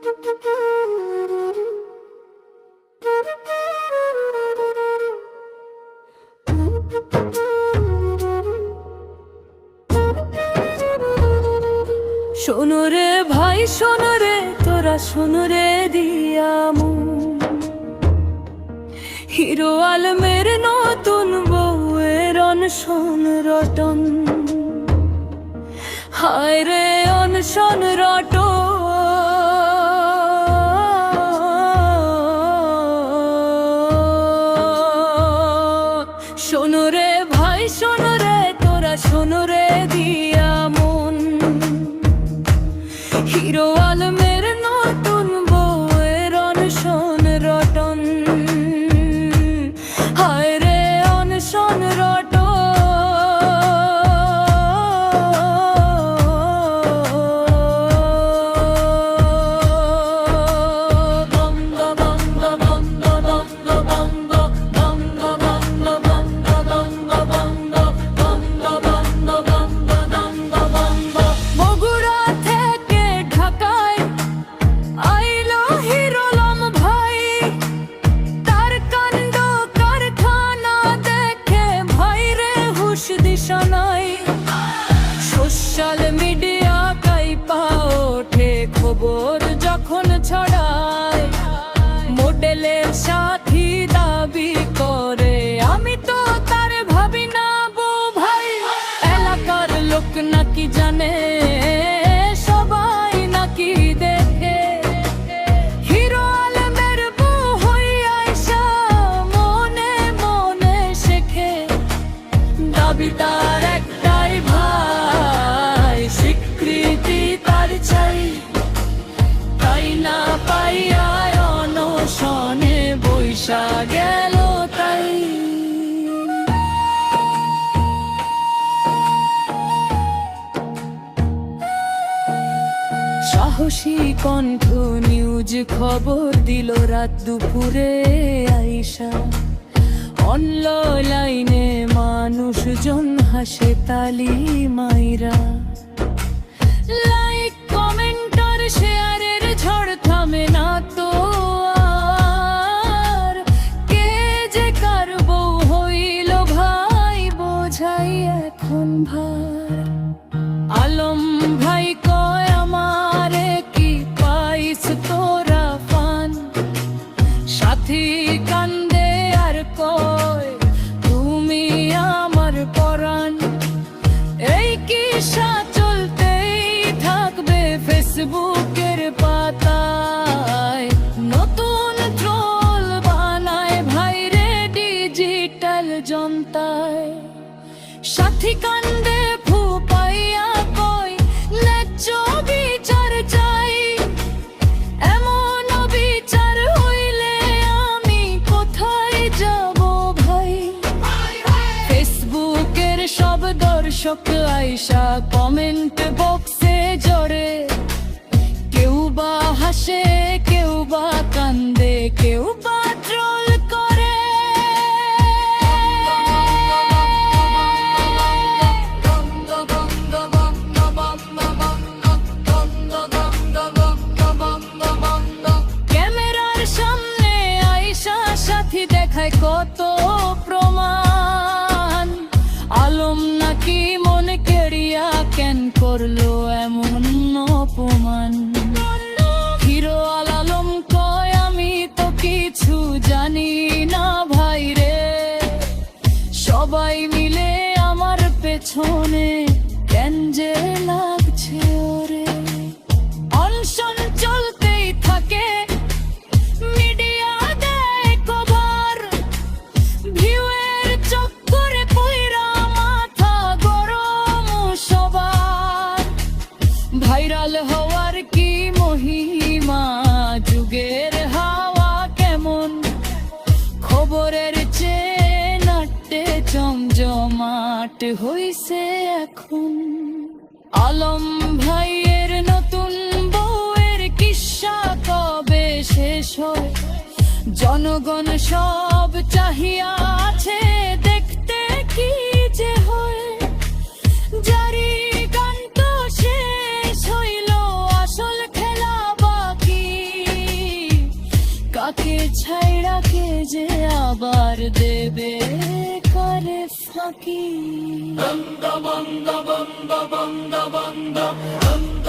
শোনো রে ভাই শোনো রে তোরা শোনো রে দিয়ামু, হিরো আলমের নতুন বউয়ের অনশন রটন। হায় রে অনশন রটন, শোনো রে ভাই শোনো রে তোরা শোনো রে দিয়ামন, হিরো আলমের নতুন বউয়ের অনশন রটন। হায় রে অনশন রটন, সোশ্যাল মিডিয়া কাইপা ওঠে খবর যখন ছড়ায়, মডেলের সাথী দাবি করে আমি তো তার ভাবি না বউ ভাই। এলাকার লোক নাকি জানে, সবাই নাকি দেখে, হিরো আলমের বউ হইয়া আইসা মনে মনে শেখে। দাবি তার একটাই ভাই, স্বীকৃতি তার চাই, তাই না পাইয়া অনশনে বৈশা গেল তাই। সাহসী কণ্ঠ নিউজ খবর দিল রাত দুপুরে আইসা, অনলাইনে মানুষজন হাসে তালি মাইরা। লাইক কমেন্ট আর শেয়ারের ঝড় থামে না তো আর, কে যে কার বউ হইল ভাই বোঝাই এখন ভার। আলম ভাই কয় আমারে কি পাইস তোরা ফান, সাথী কান্দে আর কয় তুমি আমার পরাণ। এই কিসা চলতেই থাকবে ফেসবুকের পাতায়, নতুন ট্রোল বানায় ভাইরে ডিজিটাল জনতায়। সাথী কান্দে ফুপাইয়া কয় ন্যায্য বিচার চাই, এমন বিচার হইলে আমি কোথায় যাব ভাই। ফেসবুকের সব দর্শক আইসা কমেন্ট বক্সে জড়ে, কেউ বা হাসে কেউ বা কান্দে কেউ বা ট্রোল করে। ক্যামেরার সামনে আইসা সাথী দেখায় কত প্রমাণ, আলম নাকি মনে কেড়িয়া কেন করলো এমন অপমান। হিরো আলম কয় আমি তো কিছু জানি না ভাই রে, সবাই মিলে আমার পেছনে কেন যে লাগছে ওরে। অনশন চলতেই থাকে, মিডিয়া দেয় কভার, ভিউয়ের চক্করে পইরা মাথা গরম সবার। ভাইরাল হওয়ার কি মহিমা, যুগের হাওয়া কেমন, খবরের চেয়ে নাট্যে জমজমাট হইছে এখন। আলম ভাইয়ের নতুন বউয়ের কিস্সা কবে শেষ হয়, জনগণ সব চাহিয়া আছে দেখতে কি যে হয়। জারি গান তো শেষ হইল, আসল খেলা বাকি তাকে ছাইড়া কে যে আবার দেবে করে ফাঁকি। বন্ধ বন্ধ বন্ধ বন্ধ বন্ধ